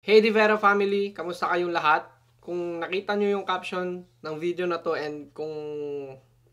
Hey Divera family, kamusta kayong lahat? Kung nakita nyo yung caption ng video na to and kung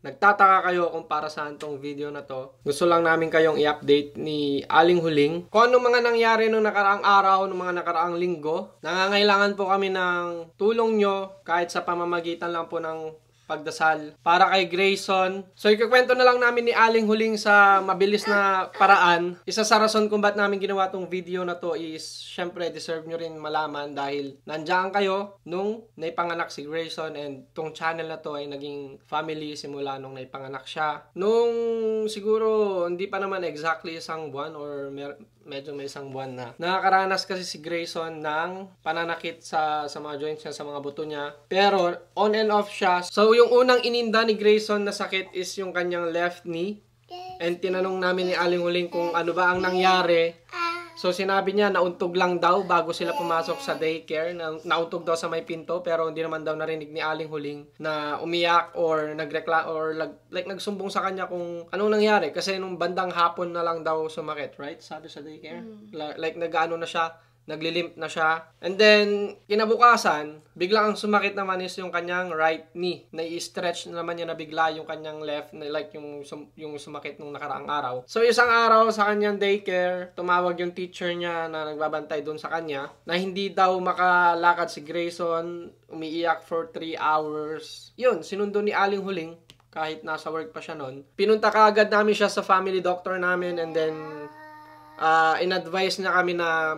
nagtataka kayo kung para saan tong video na to, gusto lang namin kayong i-update ni Aling Huling. Kung ano mga nangyari nung nakaraang araw, nung mga nakaraang linggo, nangangailangan po kami ng tulong nyo kahit sa pamamagitan lang po ng pagdasal para kay Grayson. So, ikukwento na lang namin ni Aling Huling sa mabilis na paraan. Isa sa rason kung ba't namin ginawa tong video na to is, syempre, deserve nyo rin malaman dahil nandiyan kayo nung naipanganak si Grayson and tong channel na to ay naging family simula nung naipanganak siya. Nung siguro, hindi pa naman exactly isang buwan or medyo may isang buwan na. Nakakaranas kasi si Grayson ng pananakit sa mga joints niya, sa mga buto niya. Pero on and off siya. So yung unang ininda ni Grayson na sakit is yung kanyang left knee. And tinanong namin ni Aling Huling kung ano ba ang nangyari. So sinabi niya nauntog lang daw bago sila pumasok sa daycare. Nauntog daw sa may pinto pero hindi naman daw narinig ni Aling Huling na umiyak or nagsumbong sa kanya kung anong nangyari. Kasi nung bandang hapon na lang daw sumakit, right? Sabi sa daycare. Like nag-ano na siya, naglilimp na siya. And then, kinabukasan, biglang ang sumakit naman is yung kanyang right knee. Na-i-stretch naman niya na bigla yung kanyang left, like yung sumakit nung nakaraang araw. So, isang araw sa kanyang daycare, tumawag yung teacher niya na nagbabantay doon sa kanya na hindi daw makalakad si Grayson, umiiyak for 3 hours. Yun, sinundo ni Aling Huling kahit nasa work pa siya noon. Pinunta kaagad namin siya sa family doctor namin and then in-advise niya kami na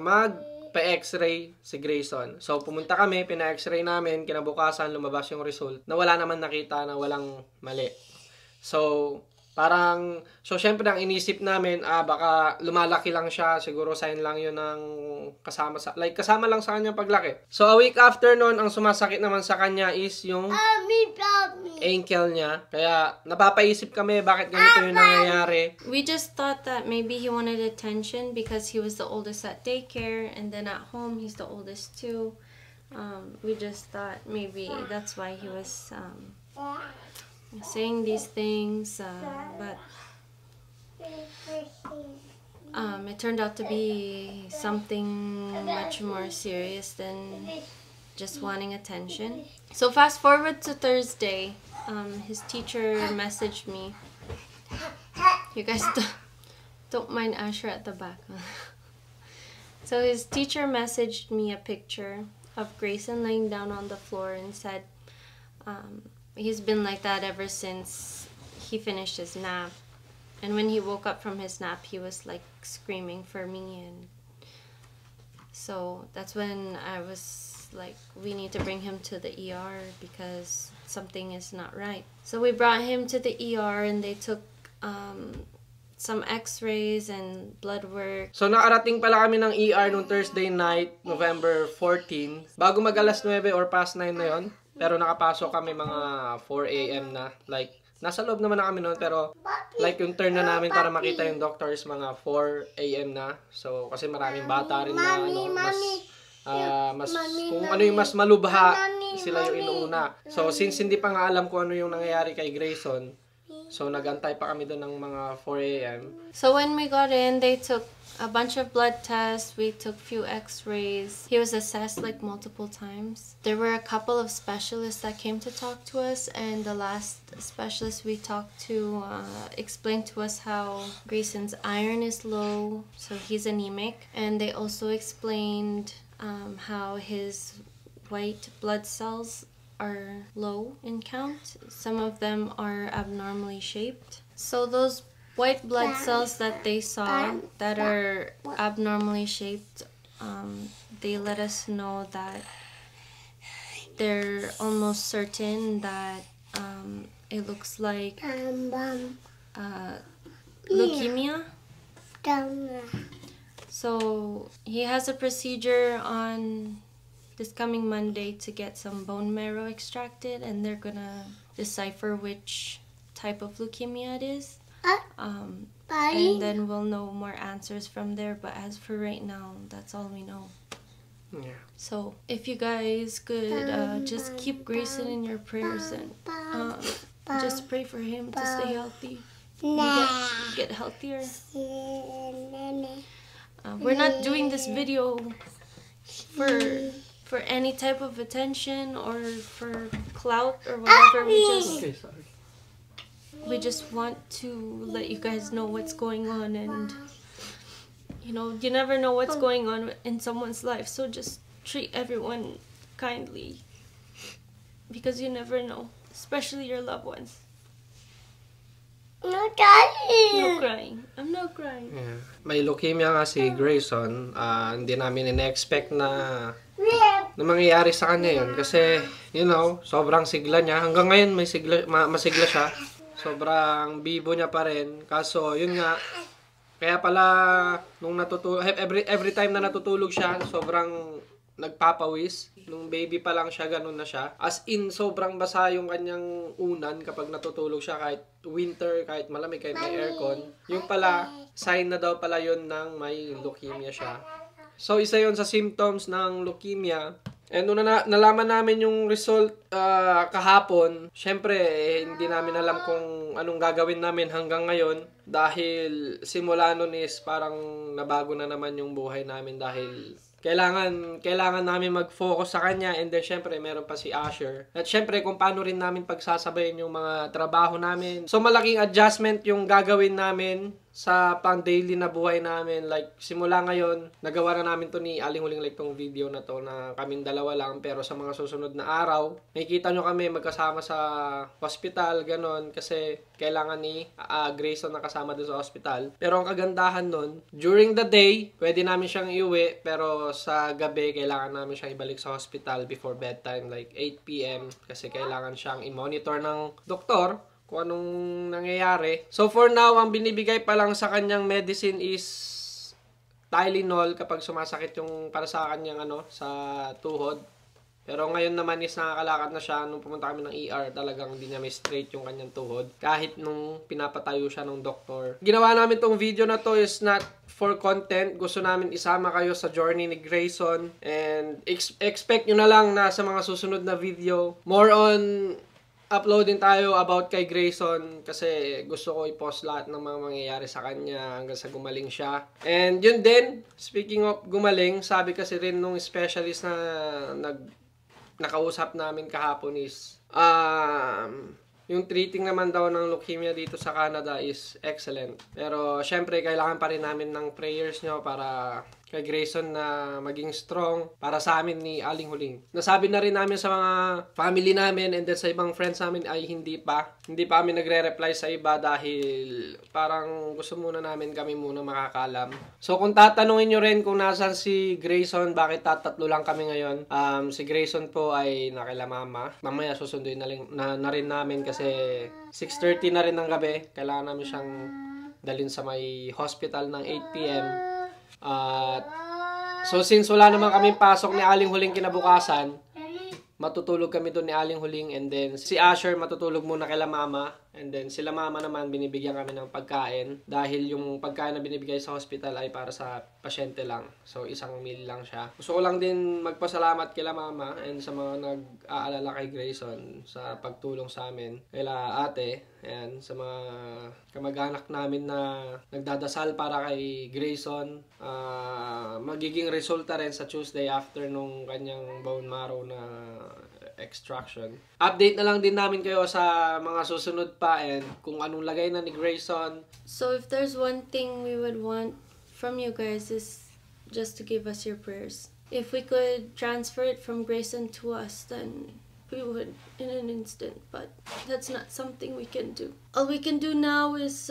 pa-x-ray si Grayson. So, pumunta kami, pina-x-ray namin, kinabukasan, lumabas yung result na wala naman nakita na walang mali. So, syempre ang inisip namin, baka lumalaki lang siya, siguro sign lang yun ng kasama lang sa kanyang paglaki. So, a week after nun, ang sumasakit naman sa kanya is yung ankle niya. Kaya, napapaisip kami bakit ganito yung nangyayari. We just thought that maybe he wanted attention because he was the oldest at daycare, and then at home, he's the oldest too. We just thought maybe that's why he was saying these things, but it turned out to be something much more serious than just wanting attention. So fast forward to Thursday, his teacher messaged me. You guys don't mind Asher at the back. So his teacher messaged me a picture of Grayson laying down on the floor and said, he's been like that ever since he finished his nap. And when he woke up from his nap, he was like screaming for me. And so that's when I was like, we need to bring him to the ER because something is not right. So we brought him to the ER and they took some x-rays and blood work. So nakarating pala kami ng ER nung Thursday night, November 14. Bago mag alas 9 or past 9 na yon. Pero nakapasok kami mga 4 AM na. Like, nasa loob naman na kami noon. Pero, like, yung turn na namin para makita yung doctors, mga 4 AM na. So, kasi maraming bata rin na, kung ano yung mas malubha, sila yung inuuna. So, since hindi pa nga alam kung ano yung nangyayari kay Grayson, so, nagantay pa kami doon ng mga 4 AM. So, when we got in, they took a bunch of blood tests. We took few x-rays. He was assessed like multiple times. There were a couple of specialists that came to talk to us, and the last specialist we talked to explained to us how Grayson's iron is low, so he's anemic. And they also explained how his white blood cells are low in count. Some of them are abnormally shaped. So those white blood cells that they saw that are abnormally shaped, they let us know that they're almost certain that it looks like leukemia. So he has a procedure on this coming Monday to get some bone marrow extracted, and they're gonna decipher which type of leukemia it is. And then we'll know more answers from there, but as for right now, that's all we know. Yeah. So if you guys could just keep Grayson in your prayers and just pray for him to stay healthy, get healthier. We're not doing this video for any type of attention or for clout or whatever. We just want to let you guys know what's going on, and you know, you never know what's going on in someone's life, so just treat everyone kindly, because you never know, especially your loved ones. No crying. No crying. I'm not crying. Yeah. May leukemia nga si Grayson. Hindi namin in-expect na mangyayari sa kanya yun. Kasi, you know, sobrang sigla niya. Hanggang ngayon, masigla siya. Sobrang bibo niya pa rin. Kaso, yun nga, kaya pala, nung natutulog, every time na natutulog siya, sobrang nagpapawis. Nung baby pa lang siya, ganun na siya. As in, sobrang basa yung kanyang unan kapag natutulog siya, kahit winter, kahit malamig, kahit may aircon. Yung pala, sign na daw pala yun ng may leukemia siya. So, isa yun sa symptoms ng leukemia. And nung nalaman namin yung result kahapon, syempre, hindi namin alam kung anong gagawin namin hanggang ngayon. Dahil simula nun is parang nabago na naman yung buhay namin dahil kailangan namin mag-focus sa kanya, and then syempre meron pa si Asher. At syempre kung paano rin namin pagsasabayin yung mga trabaho namin. So malaking adjustment yung gagawin namin sa pang-daily na buhay namin. Like, simula ngayon, nagawa na namin to ni Aling Huling, like tong video na to na kaming dalawa lang, pero sa mga susunod na araw, makikita nyo kami magkasama sa hospital, ganon, kasi kailangan ni Grayson na kasama doon sa hospital. Pero ang kagandahan nun, during the day, pwede namin siyang iuwi, pero sa gabi, kailangan namin siyang ibalik sa hospital before bedtime, like 8 p.m. kasi kailangan siyang i-monitor ng doktor kung anong nangyayari. So for now, ang binibigay pa lang sa kanyang medicine is Tylenol kapag sumasakit yung para sa kanyang sa tuhod. Pero ngayon naman is nakakalakad na siya. Nung pumunta kami ng ER, talagang hindi niya may straight yung kanyang tuhod. Kahit nung pinapatayo siya ng doktor. Ginawa namin tong video na to is not for content. Gusto namin isama kayo sa journey ni Grayson. And expect nyo na lang na sa mga susunod na video, more on uploading tayo about kay Grayson kasi gusto ko i-post lahat ng mga mangyayari sa kanya hanggang sa gumaling siya. And yun din, speaking of gumaling, sabi kasi rin nung specialist na nakausap namin kahapon is yung treating naman daw ng leukemia dito sa Canada is excellent. Pero syempre kailangan pa rin namin ng prayers nyo para kay Grayson na maging strong para sa amin ni Aling Huling. Nasabi na rin namin sa mga family namin and then sa ibang friends namin ay hindi pa kami nagre-reply sa iba dahil parang gusto muna namin kami muna makakalam. So kung tatanungin nyo rin kung nasan si Grayson, bakit tatlo lang kami ngayon, si Grayson po ay nakila mama. Mamaya susunduin na rin namin kasi 6:30 na rin ng gabi. Kailangan namin siyang dalhin sa may hospital ng 8 p.m. So since wala naman kami pasok ni Aling Huling kinabukasan, matutulog kami doon ni Aling Huling, and then si Asher matutulog muna kay mama, and then sila mama naman binibigyan kami ng pagkain dahil yung pagkain na binibigay sa hospital ay para sa pasyente lang. So isang meal lang siya. Gusto ko lang din magpasalamat kay mama and sa mga nag-aalala kay Grayson sa pagtulong sa amin. Kaila ate, ayan, sa mga kamag-anak namin na nagdadasal para kay Grayson. Magiging resulta rin sa Tuesday after nung kanyang bone marrow na extraction. Update na lang din namin kayo sa mga susunod pa and kung anong lagay na ni Grayson. So if there's one thing we would want from you guys is just to give us your prayers. If we could transfer it from Grayson to us, then we would in an instant, but that's not something we can do. All we can do now is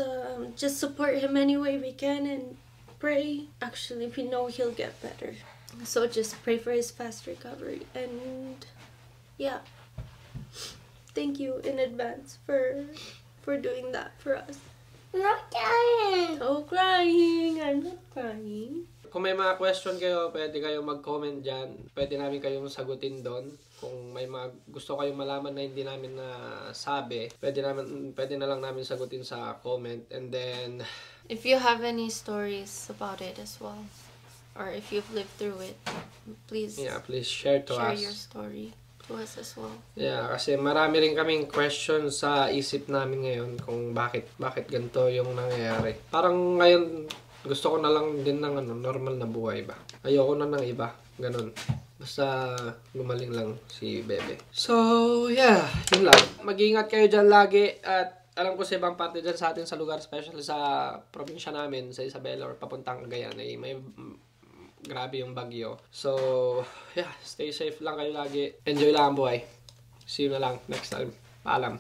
just support him any way we can and pray. Actually, we know he'll get better. So just pray for his fast recovery, and yeah, thank you in advance for doing that for us. I'm not crying. Oh, crying. I'm not crying. Kung may mga question kayo, pwede kayong mag-comment dyan. Pwede namin kayong sagutin doon. Kung may mga gusto kayong malaman na hindi namin nasabi, pwede na lang namin sagutin sa comment. And then, if you have any stories about it as well, or if you've lived through it, please share to us. Share your story to us as well. Yeah, kasi marami rin kaming questions sa isip namin ngayon kung bakit ganito yung nangyayari. Parang ngayon, gusto ko na lang din ng normal na buhay ba. Ayoko na ng iba. Ganun. Basta gumaling lang si Bebe. So, yeah. Yun lang. Mag-iingat kayo dyan lagi. At alam ko sa ibang parte dyan sa atin sa lugar, especially sa probinsya namin, sa Isabela or papuntang Cagayan, ay may grabe yung bagyo. So, yeah. Stay safe lang kayo lagi. Enjoy lang ang buhay. See you na lang next time. Paalam.